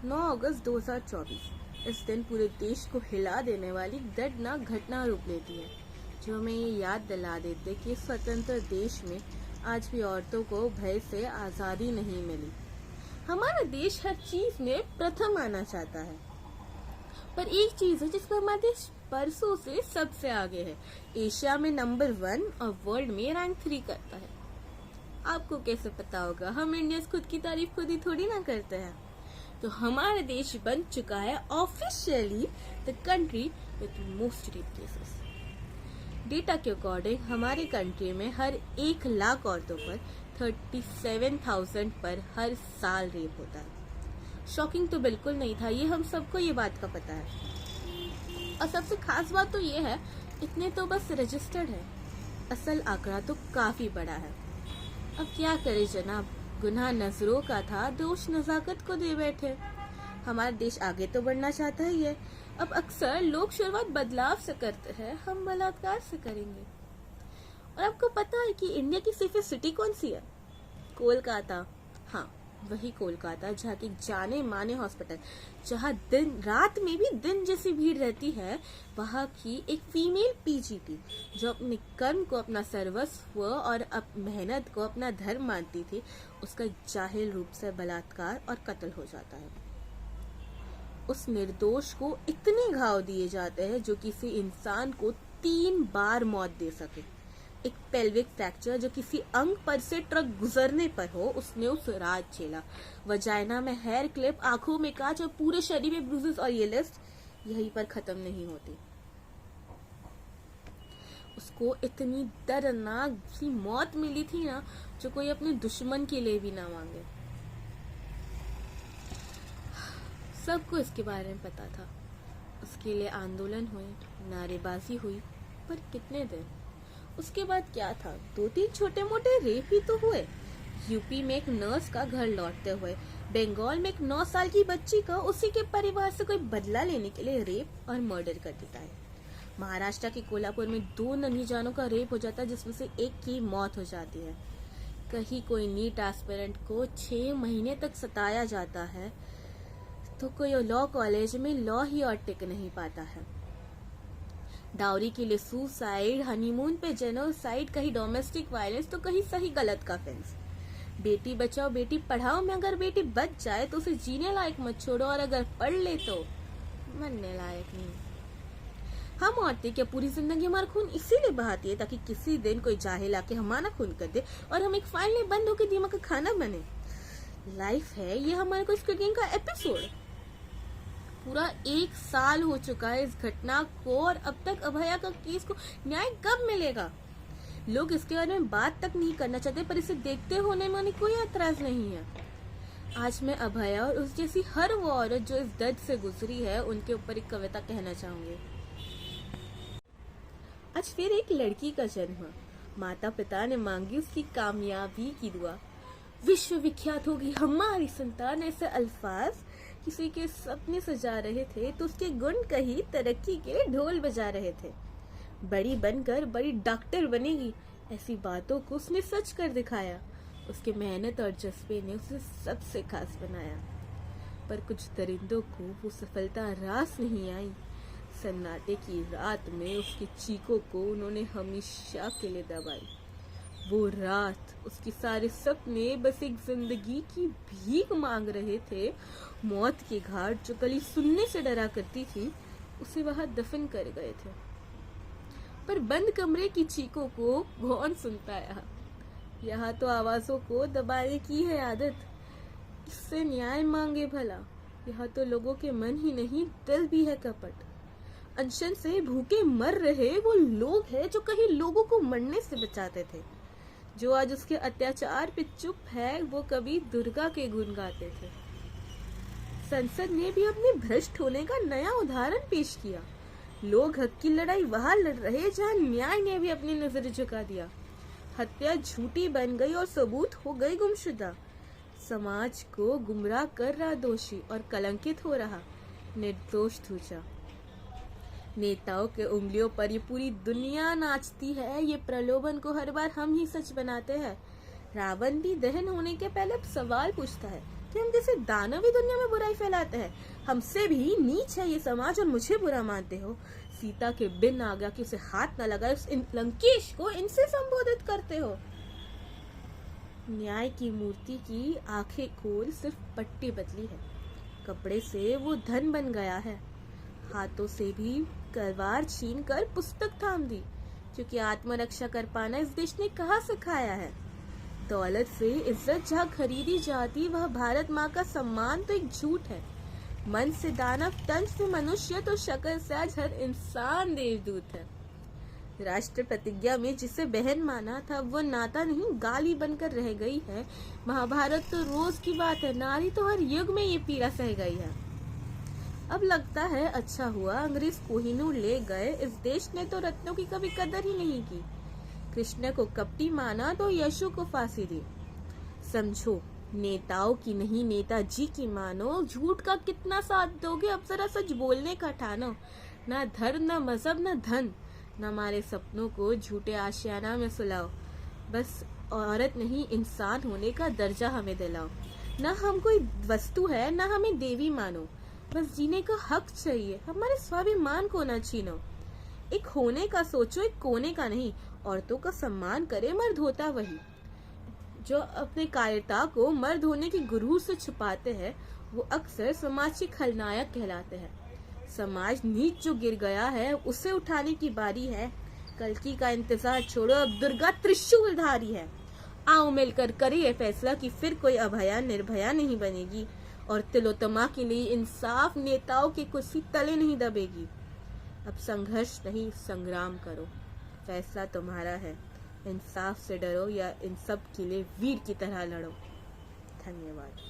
9 अगस्त 2024। इस दिन पूरे देश को हिला देने वाली दर्दनाक घटना रूप लेती है, जो हमें ये याद दिला देते कि स्वतंत्र देश में आज भी औरतों को भय से आज़ादी नहीं मिली। हमारा देश हर चीज में प्रथम आना चाहता है, पर एक चीज है जिस पर हमारा देश बरसों से सबसे आगे है। एशिया में नंबर 1 और वर्ल्ड में रैंक 3 करता है। आपको कैसे पता होगा? हम इंडियंस खुद की तारीफ खुद ही थोड़ी ना करते हैं। तो हमारा देश बन चुका है officially the country with most rape cases. Data के अकॉर्डिंग हमारे कंट्री में हर 1 लाख औरतों पर 37,000 पर हर साल रेप होता है। शॉकिंग तो बिल्कुल नहीं था, ये हम सबको ये बात का पता है। और सबसे खास बात तो ये है, इतने तो बस रजिस्टर्ड है, असल आंकड़ा तो काफी बड़ा है। अब क्या करे जनाब, गुनाह नजरों का था, दोष नजाकत को दे बैठे। हमारा देश आगे तो बढ़ना चाहता ही है। अब अक्सर लोग शुरुआत बदलाव से करते हैं, हम बलात्कार से करेंगे। और आपको पता है कि इंडिया की सेफेस्ट सिटी कौन सी है? कोलकाता। हाँ, वही कोलकाता, जहाँ की जाने माने हॉस्पिटल, जहाँ दिन रात में भी दिन जैसी भीड़ रहती है, वहाँ की एक फीमेल पीजीटी जो अपने कर्म को अपना सर्वस्व और मेहनत को अपना धर्म मानती थी, उसका जाहिल रूप से बलात्कार और कत्ल हो जाता है। उस निर्दोष को इतने घाव दिए जाते हैं जो किसी इंसान को 3 बार मौत दे सके। एक पेल्विक फ्रैक्चर जो किसी अंग पर से ट्रक गुजरने पर हो, उसने उस रात झेला। वजाइना में हेयर क्लिप, आंखों में कांच और पूरे शरीर में ब्रूजेस, और ये लिस्ट यहीं पर खत्म नहीं होती। उसको इतनी दर्दनाक सी मौत मिली थी ना, जो कोई अपने दुश्मन के लिए भी ना मांगे। सबको इसके बारे में पता था। उसके लिए आंदोलन हुए, नारेबाजी हुई, पर कितने दिन? उसके बाद क्या था? 2-3 छोटे मोटे रेप ही तो हुए। यूपी में एक नर्स का घर लौटते हुए, बंगाल में एक 9 साल की बच्ची का उसी के परिवार से कोई बदला लेने के लिए रेप और मर्डर कर देता है। महाराष्ट्र के कोल्हापुर में 2 नन्ही जानों का रेप हो जाता है, जिसमें से एक की मौत हो जाती है। कहीं कोई नीट एस्पिरेंट को 6 महीने तक सताया जाता है, तो कोई लॉ कॉलेज में लॉ ही और टिक नहीं पाता है। डाउरी के लिए सुसाइड, हनीमून पे जेनोसाइड, कहीं डोमेस्टिक वायलेंस तो कहीं सही गलत का फेंस। बेटी बचाओ बेटी पढ़ाओ में अगर बेटी बच जाए तो उसे जीने लायक मत छोड़ो, और अगर पढ़ ले तो मरने लायक नहीं। हम औरतें क्या पूरी जिंदगी हमारा खून इसीलिए बहाती है ताकि किसी दिन कोई जाहिल आके हमारा खून कर दे और हम एक फाइल में बंद होकर दिमाग का खाना बने? लाइफ है ये हमारे को कुकिंग का एपिसोड। पूरा 1 साल हो चुका है इस घटना को, और अब तक अभया का केस को न्याय कब मिलेगा? लोग इसके बारे में बात तक नहीं करना चाहते, पर इसे देखते होने में कोई ऐतराज नहीं है। आज मैं अभया और उस जैसी हर वो औरत जो इस दर्द से गुजरी है, उनके ऊपर एक कविता कहना चाहूंगी। आज फिर एक लड़की का जन्म हुआ। माता पिता ने मांगी उसकी कामयाबी की दुआ। विश्व विख्यात होगी हमारी संतान, ऐसे अल्फाज किसी के सपने सजा रहे थे, तो उसके गुण कही तरक्की के ढोल बजा रहे थे। बड़ी बनकर बड़ी डॉक्टर बनेगी, ऐसी बातों को उसने सच कर दिखाया। उसके मेहनत और जज्बे ने उसे सबसे खास बनाया। पर कुछ दरिंदों को वो सफलता रास नहीं आई। सन्नाटे की रात में उसकी चीखों को उन्होंने हमेशा के लिए दबाई। वो रात उसके सारे सपने बस एक जिंदगी की भीख मांग रहे थे। मौत के घाट जो कली सुनने से डरा करती थी, उसे वहां दफन कर गए थे। पर बंद कमरे की चीखों को कौन सुनता है? यहाँ तो आवाजों को दबाने की है आदत। इससे न्याय मांगे भला? यहाँ तो लोगों के मन ही नहीं, दिल भी है कपट। अनशन से भूखे मर रहे वो लोग हैं जो कहीं लोगों को मरने से बचाते थे। जो आज उसके अत्याचार पे चुप है, वो कभी दुर्गा के गुण गाते थे। संसद ने भी अपने भ्रष्ट होने का नया उदाहरण पेश किया। लोग हक की लड़ाई वहां लड़ रहे जहां न्याय ने भी अपनी नजर झुका दिया। हत्या झूठी बन गई और सबूत हो गई गुमशुदा। समाज को गुमराह कर रहा दोषी और कलंकित हो रहा निर्दोष दूजा। नेताओं के उंगलियों पर ये पूरी दुनिया नाचती है। ये प्रलोभन को हर बार हम ही सच बनाते हैं। रावण भी दहन होने के पहले सवाल पूछता है, कि हम जैसे दानव ही दुनिया में बुराई फैलाते हैं। हमसे भी नीच है ये समाज और मुझे बुरा मानते हो। सीता के बिन आज्ञा के उसे हाथ न लगाए उस लंकेश को इनसे संबोधित करते हो। न्याय की मूर्ति की आंखें खोल सिर्फ पट्टी बदली है, कपड़े से वो धन बन गया है। हाथों से भी तलवार छीन कर पुस्तक थाम दी, क्योंकि आत्मरक्षा कर पाना इस देश ने कहाँ सिखाया है। दौलत से इज्जत जहाँ खरीदी जाती, वह भारत माँ का सम्मान तो एक झूठ है। मन से दानव, तन से मनुष्य, तो शक्ल से आज हर इंसान देवदूत है। राष्ट्र प्रतिज्ञा में जिसे बहन माना था, वो नाता नहीं गाली बनकर रह गई है। महाभारत तो रोज की बात है, नारी तो हर युग में ये पीड़ा सह गई है। अब लगता है अच्छा हुआ अंग्रेज कोहिनूर ले गए, इस देश ने तो रत्नों की कभी कदर ही नहीं की। कृष्ण को कपटी माना तो यशु को फांसी दी। समझो, नेताओं की नहीं नेताजी की मानो। झूठ का कितना साथ दोगे, अब जरा सच बोलने का ठानो। ना धर्म, ना मजहब, ना धन, न हमारे सपनों को झूठे आशियाना में सुलाओ। बस औरत नहीं इंसान होने का दर्जा हमें दिलाओ। ना हम कोई वस्तु है, ना हमें देवी मानो। बस जीने का हक चाहिए, हमारे स्वाभिमान को ना छीनो। एक होने का सोचो, एक कोने का नहीं। औरतों का सम्मान करे मर्द होता वही। जो अपने कायरता को मर्द होने की गुरूर से छुपाते हैं, वो अक्सर समाज के खलनायक कहलाते हैं। समाज नीच जो गिर गया है, उसे उठाने की बारी है। कल्कि का इंतजार छोड़ो, अब दुर्गा त्रिशूलधारी है। आओ मिलकर करिए फैसला कि फिर कोई अभया निर्भया नहीं बनेगी, और तिलोत्तमा के लिए इंसाफ नेताओं के कुर्सी तले नहीं दबेगी। अब संघर्ष नहीं, संग्राम करो, फैसला तुम्हारा है। इंसाफ से डरो या इन सब के लिए वीर की तरह लड़ो। धन्यवाद।